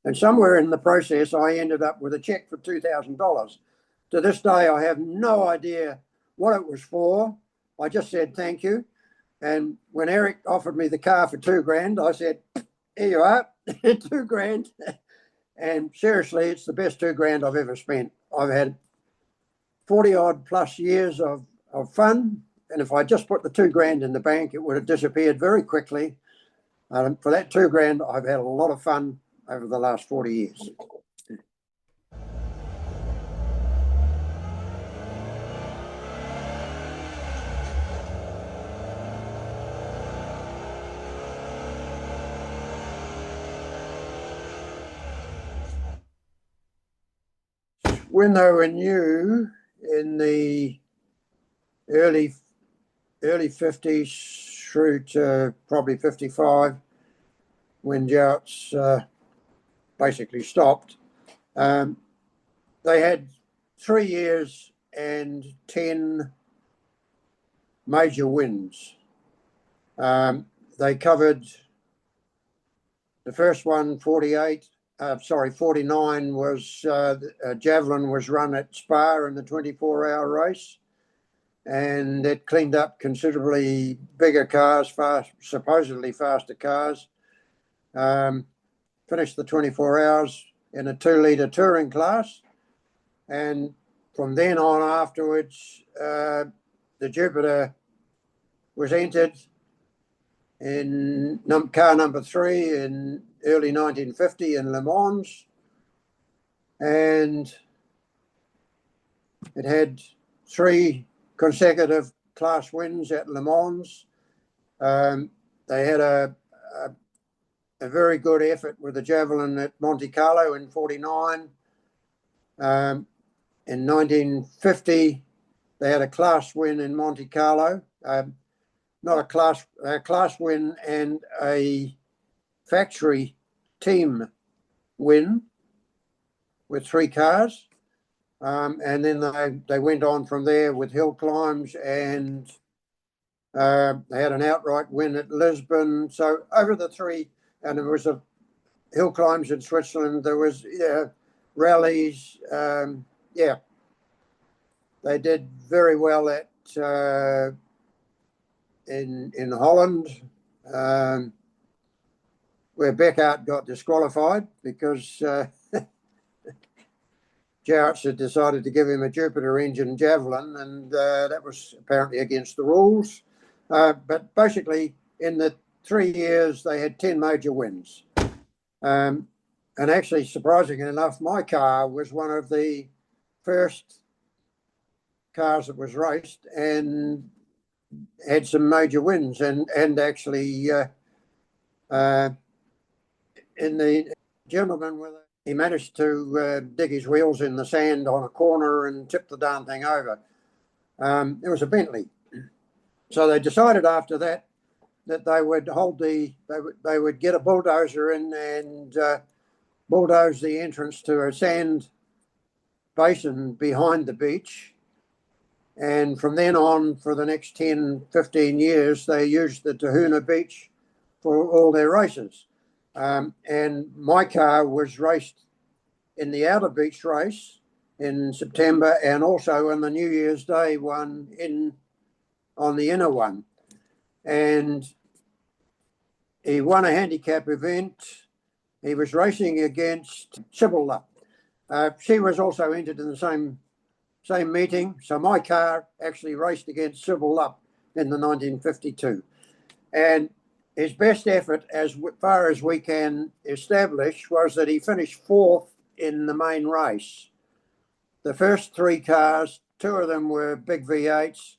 And somewhere in the process, I ended up with a check for $2,000. To this day, I have no idea what it was for. I just said thank you. And when Eric offered me the car for $2,000, I said, here you are, $2,000. And seriously, it's the best $2,000 I've ever spent. I've had 40 odd plus years of fun. And if I just put the $2,000 in the bank, it would have disappeared very quickly. For that $2,000, I've had a lot of fun over the last 40 years. When they were new in the early 50s through to probably 55, when Jowett's basically stopped, they had 3 years and 10 major wins. They covered the first one, 49 was javelin was run at Spa in the 24-hour race, and it cleaned up considerably bigger cars, supposedly faster cars. Finished the 24 hours in a 2-litre touring class, and from then on afterwards, the Jupiter was entered in car number 3 in early 1950 in Le Mans, and it had 3 consecutive class wins at Le Mans. They had a very good effort with the javelin at Monte Carlo in 49. In 1950, they had a class win in Monte Carlo. Not a class win and a factory team win with 3 cars. And then they went on from there with hill climbs, and they had an outright win at Lisbon. So over the 3, and there was a hill climbs in Switzerland. There was rallies. They did very well at in Holland, where Beckhardt got disqualified because Jowett had decided to give him a Jupiter engine javelin, and that was apparently against the rules. But basically, in the 3 years, they had 10 major wins. And actually, surprisingly enough, my car was one of the first cars that was raced and had some major wins. And actually, in the gentleman with he managed to dig his wheels in the sand on a corner and tip the darn thing over. It was a Bentley. So they decided after that they would they would get a bulldozer in and bulldoze the entrance to a sand basin behind the beach. And from then on, for the next 10, 15 years, they used the Tahuna beach for all their races. And my car was raced in the outer beach race in September, and also on the New Year's Day one on the inner one. And he won a handicap event. He was racing against Sybil Lupp. She was also entered in the same meeting. So my car actually raced against Sybil Lupp in the 1952. And his best effort, as far as we can establish, was that he finished 4th in the main race. The first 3 cars, 2 of them were big V8s.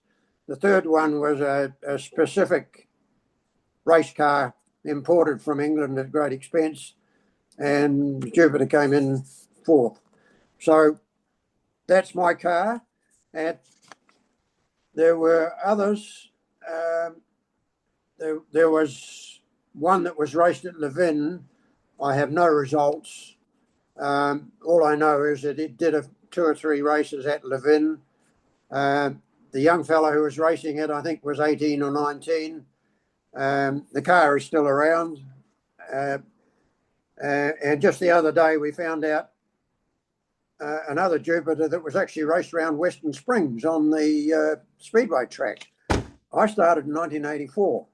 The third one was a specific race car imported from England at great expense, and Jupiter came in 4th. So that's my car. And there were others. There was one that was raced at Levin. I have no results. All I know is that it did 2 or 3 races at Levin. The young fellow who was racing it, I think, was 18 or 19. The car is still around. And just the other day, we found out another Jupiter that was actually raced around Western Springs on the Speedway track. I started in 1984.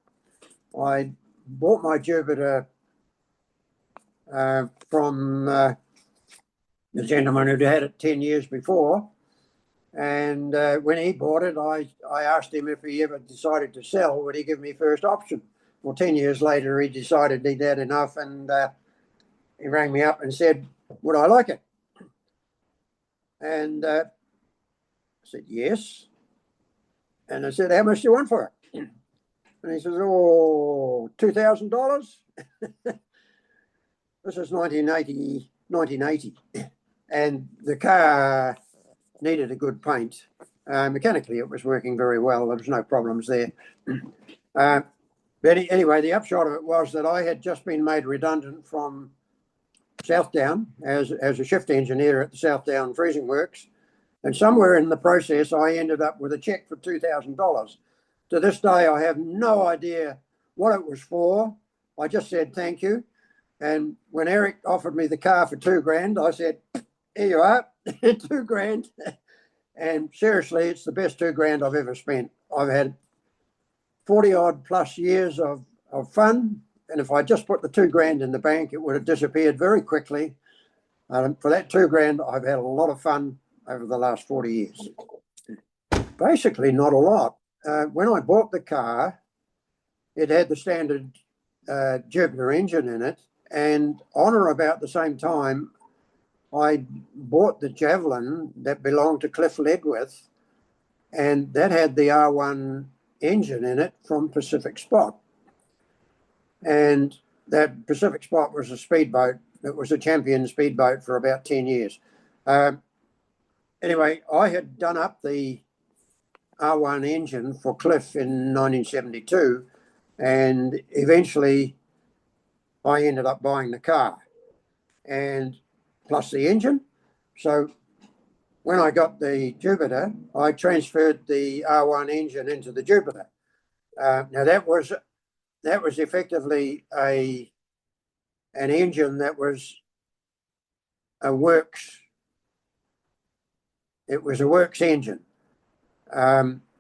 I bought my Jupiter from the gentleman who'd had it 10 years before. And when he bought it, I asked him if he ever decided to sell, would he give me first option? Well, 10 years later, he decided he'd had enough, and he rang me up and said, would I like it? And I said, yes. And I said, how much do you want for it? And he says, oh, $2,000. This is 1980. And the car needed a good paint. Mechanically, it was working very well. There was no problems there. But anyway, the upshot of it was that I had just been made redundant from Southdown as a shift engineer at the Southdown Freezing Works. And somewhere in the process, I ended up with a cheque for $2,000. To this day, I have no idea what it was for. I just said thank you. And when Eric offered me the car for $2,000, I said, here you are, $2,000. And seriously, it's the best $2,000 I've ever spent. I've had 40 odd plus years of fun. And if I just put the $2,000 in the bank, it would have disappeared very quickly. For that $2,000, I've had a lot of fun over the last 40 years. Basically, not a lot. When I bought the car, it had the standard Jupiter engine in it. And on or about the same time, I bought the Javelin that belonged to Cliff Ledwith, and that had the R1 engine in it from Pacific Spot. And that Pacific Spot was a speedboat. It was a champion speedboat for about 10 years. Anyway, I had done up the R1 engine for Cliff in 1972, and eventually I ended up buying the car and plus the engine. So when I got the Jupiter, I transferred the R1 engine into the Jupiter. Now that was effectively an engine that was a works. It was a works engine.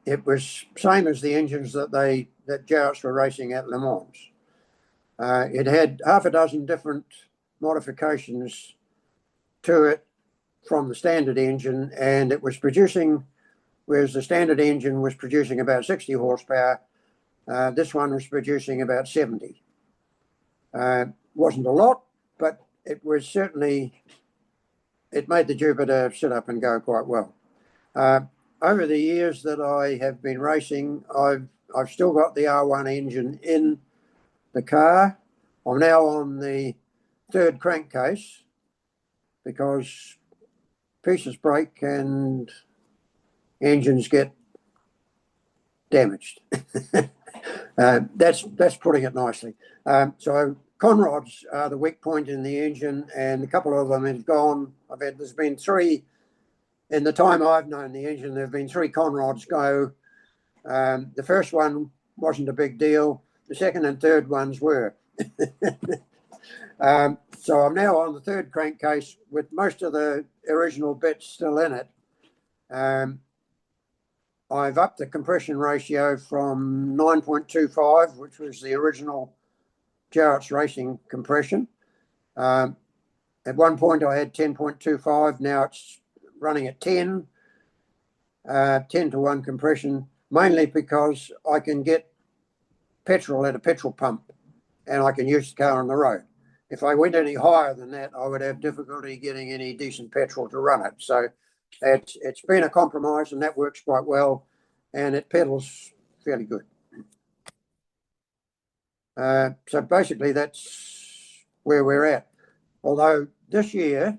It was same as the engines that Jowett's were racing at Le Mans. It had half a dozen different modifications to it from the standard engine, and it was producing, whereas the standard engine was producing about 60 horsepower, this one was producing about 70. Wasn't a lot, but it was certainly, it made the Jupiter sit up and go quite well. Over the years that I have been racing, I've still got the R1 engine in the car. I'm now on the third crankcase because pieces break and engines get damaged. That's putting it nicely. So conrods are the weak point in the engine, and a couple of them have gone. There's been three in the time I've known the engine. There have been three conrods go. The first one wasn't a big deal. The second and third ones were. So I'm now on the third crankcase with most of the original bits still in it. I've upped the compression ratio from 9.25, which was the original Jowett's racing compression. At one point I had 10.25, now it's running at 10 to 1 compression, mainly because I can get petrol at a petrol pump and I can use the car on the road. If I went any higher than that, I would have difficulty getting any decent petrol to run it. So it's been a compromise, and that works quite well, and it pedals fairly good. So basically that's where we're at. Although this year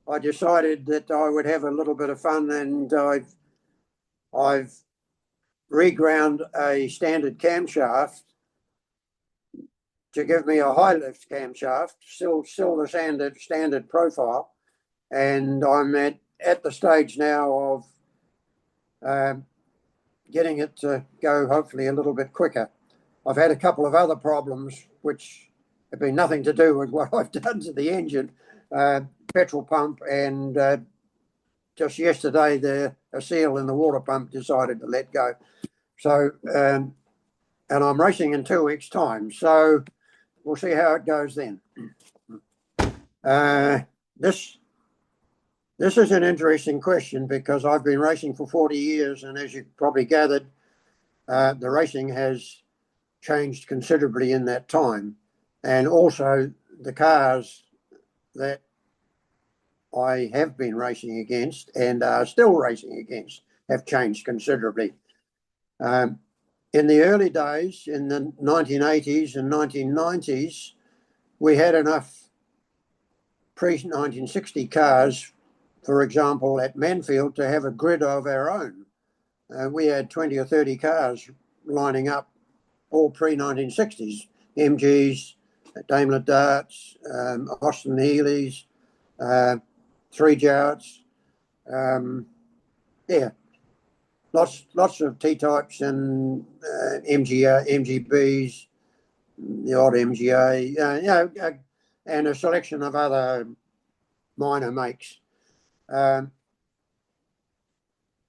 I decided that I would have a little bit of fun, and I've reground a standard camshaft to give me a high lift camshaft, still the standard profile, and I'm at the stage now of getting it to go hopefully a little bit quicker. I've had a couple of other problems which It'd been nothing to do with what I've done to the engine, petrol pump, and just yesterday a seal in the water pump decided to let go. So, and I'm racing in 2 weeks' time. So we'll see how it goes then. This is an interesting question because I've been racing for 40 years, and as you probably gathered, the racing has changed considerably in that time. And also the cars that I have been racing against and are still racing against have changed considerably. In the early days, in the 1980s and 1990s, we had enough pre-1960 cars, for example, at Manfield, to have a grid of our own. We had 20 or 30 cars lining up, all pre-1960s, MGs, Daimler Darts, Austin Healey's, 3 Jowetts, lots of T-types and MGBs, the odd MGA, and a selection of other minor makes. And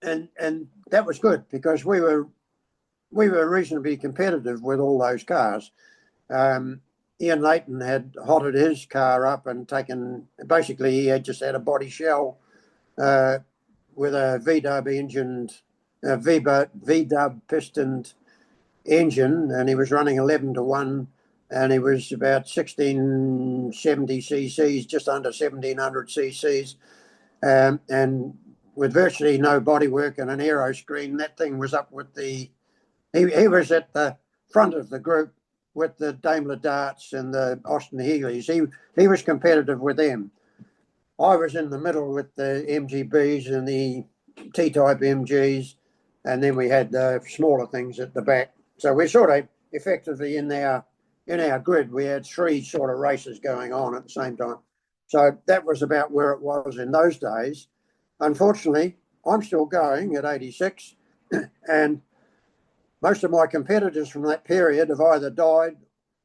that was good because we were reasonably competitive with all those cars. Ian Leighton had hotted his car up and basically he had just had a body shell with a V-dub pistoned engine, and he was running 11-to-1, and he was about 1670 cc's, just under 1700 cc's, and with virtually no bodywork and an aero screen. That thing was up with he was at the front of the group with the Daimler Darts and the Austin Healey's. He was competitive with them. I was in the middle with the MGBs and the T-type MGs, and then we had the smaller things at the back. So we're sort of effectively in our grid. We had 3 sort of races going on at the same time. So that was about where it was in those days. Unfortunately, I'm still going at 86, and most of my competitors from that period have either died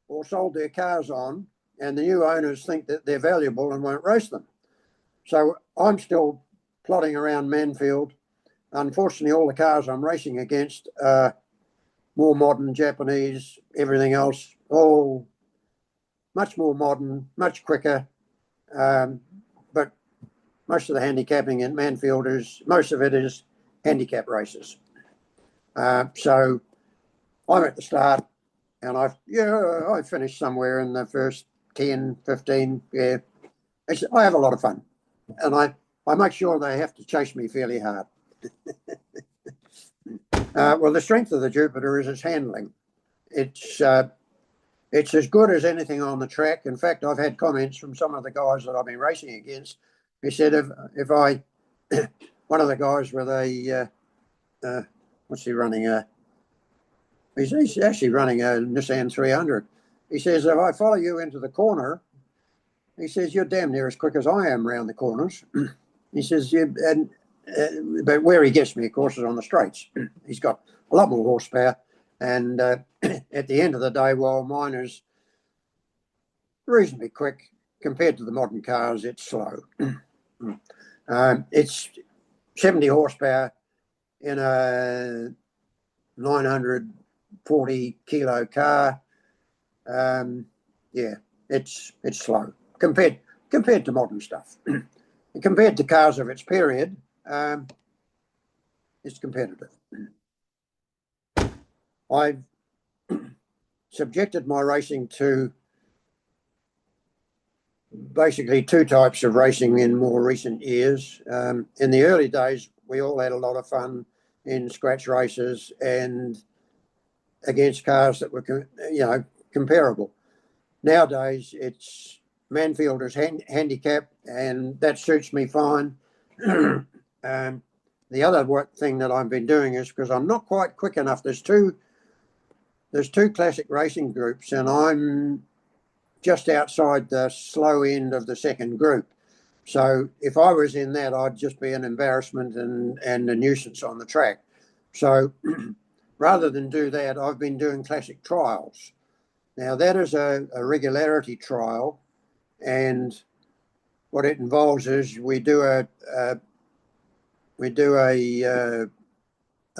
or sold their cars on, and the new owners think that they're valuable and won't race them. So I'm still plodding around Manfield. Unfortunately, all the cars I'm racing against are more modern, Japanese, everything else, all much more modern, much quicker. But most of the handicapping at Manfield most of it is handicap races. So I'm at the start, and I finished somewhere in the first 10, 15. Yeah, I have a lot of fun, and I make sure they have to chase me fairly hard. Well, the strength of the Jupiter is its handling. It's as good as anything on the track. In fact, I've had comments from some of the guys that I've been racing against. He said if I, one of the guys with what's he running? He's actually running a Nissan 300. He says, if I follow you into the corner, he says, you're damn near as quick as I am around the corners. He says, but where he gets me, of course, is on the straights. He's got a lot more horsepower. And at the end of the day, while mine is reasonably quick compared to the modern cars, it's slow. It's 70 horsepower in a 940 kilo car. It's slow compared to modern stuff. Compared to cars of its period, it's competitive. I've subjected my racing to basically 2 types of racing in more recent years. In the early days, we all had a lot of fun in scratch races and against cars that were, comparable. Nowadays, it's Manfielder's handicap, and that suits me fine. The other thing that I've been doing is because I'm not quite quick enough. There's two classic racing groups, and I'm just outside the slow end of the second group. So if I was in that, I'd just be an embarrassment and a nuisance on the track. So rather than do that, I've been doing classic trials. Now that is a regularity trial, and what it involves is we do a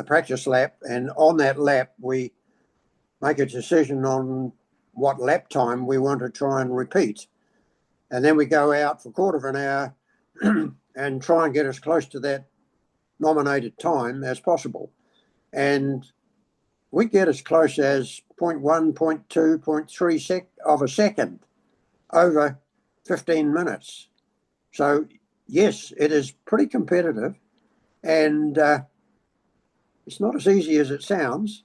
practice lap, and on that lap we make a decision on what lap time we want to try and repeat, and then we go out for a quarter of an hour and try and get as close to that nominated time as possible. And we get as close as 0.1, 0.2, 0.3 of a second over 15 minutes. So yes, it is pretty competitive, and it's not as easy as it sounds.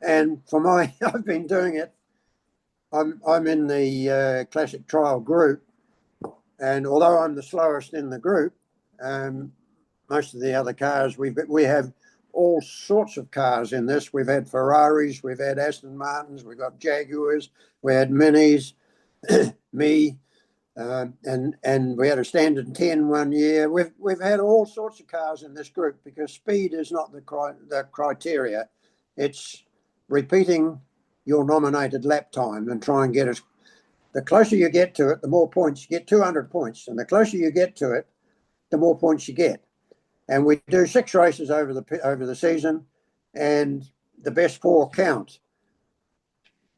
And I've been doing it. I'm in the classic trial group, and although I'm the slowest in the group, most of the other cars we have all sorts of cars in this. We've had Ferraris, we've had Aston Martins, we've got Jaguars, we had Minis, me, and we had a Standard 10 one year. We've had all sorts of cars in this group because speed is not the criteria. It's repeating your nominated lap time and try and get as the closer you get to it, the more points you get. 200 points, and the closer you get to it, the more points you get. And we do 6 races over the season, and the best 4 count.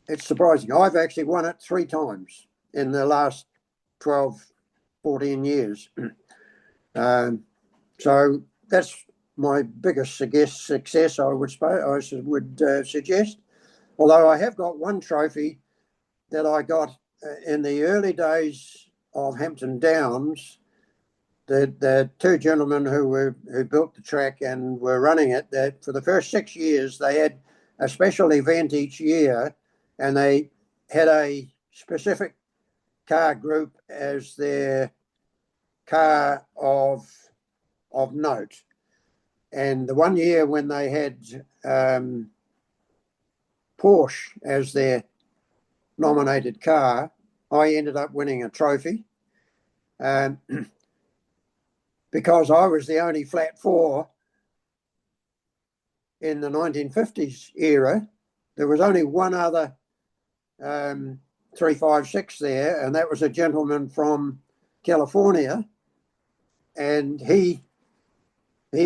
It's surprising. I've actually won it 3 times in the last 12, 14 years. So that's my biggest success, I would suggest. Although I have got one trophy that I got in the early days of Hampton Downs. The 2 gentlemen who built the track and were running it, that for the first 6 years they had a special event each year, and they had a specific car group as their car of note. And the one year when they had Porsche as their nominated car, I ended up winning a trophy. Because I was the only flat 4 in the 1950s era. There was only one other 356 there, and that was a gentleman from California, and he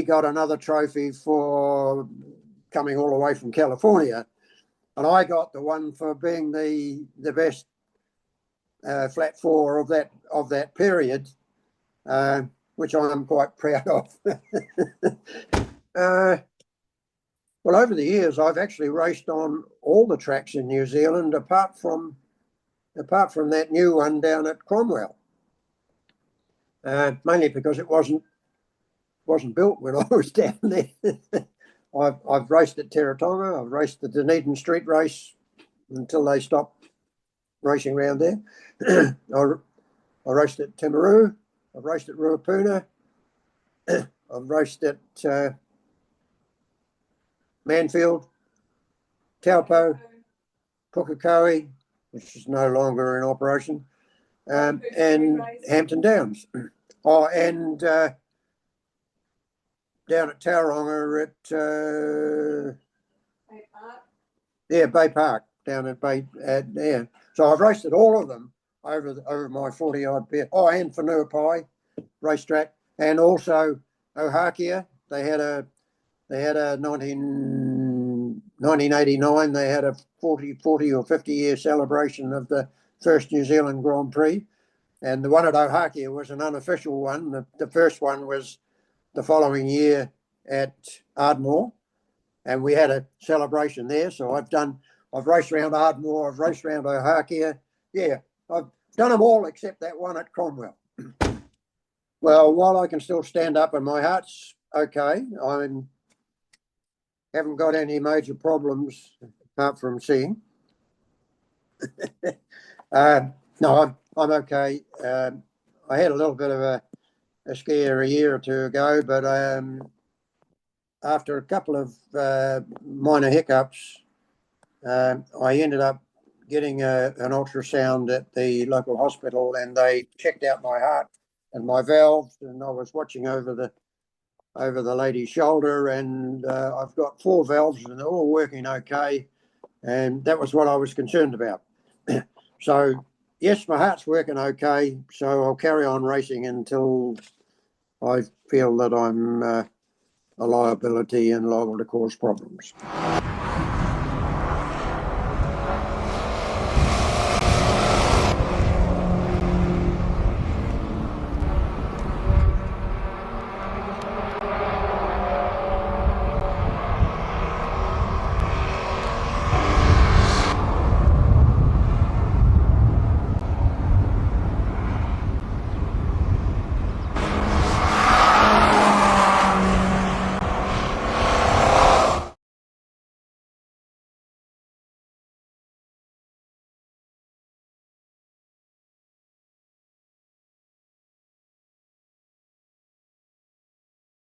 got another trophy for coming all the way from California, and I got the one for being the best flat 4 of that period. Which I'm quite proud of. Well, over the years, I've actually raced on all the tracks in New Zealand, apart from that new one down at Cromwell. Mainly because it wasn't built when I was down there. I've raced at Teretonga. I've raced the Dunedin Street Race until they stopped racing around there. I raced at Timaru. I've raced at Ruapuna. I've raced at Manfield, Taupo, Pukekohe, which is no longer in operation, and Hampton Downs. Oh, and down at Tauranga at Bay Park. Yeah, Bay Park, down at Bay. Yeah. So I've raced at all of them over my 40-odd years. Oh, and Whanuapai racetrack, and also Ohakea. They had a 1989. They had a 40 or 50-year celebration of the first New Zealand Grand Prix, and the one at Ohakea was an unofficial one. The first one was the following year at Ardmore, and we had a celebration there. So I've raced around Ardmore. I've raced around Ohakea. Yeah, I've done them all except that one at Cromwell. Well, while I can still stand up and my heart's okay, I haven't got any major problems apart from seeing. No, I'm okay. I had a little bit of a scare a year or 2 ago, but after a couple of minor hiccups, I ended up getting an ultrasound at the local hospital, and they checked out my heart and my valves, and I was watching over the lady's shoulder, and I've got 4 valves and they're all working okay. And that was what I was concerned about. So, yes, my heart's working okay. So I'll carry on racing until I feel that I'm a liability and liable to cause problems.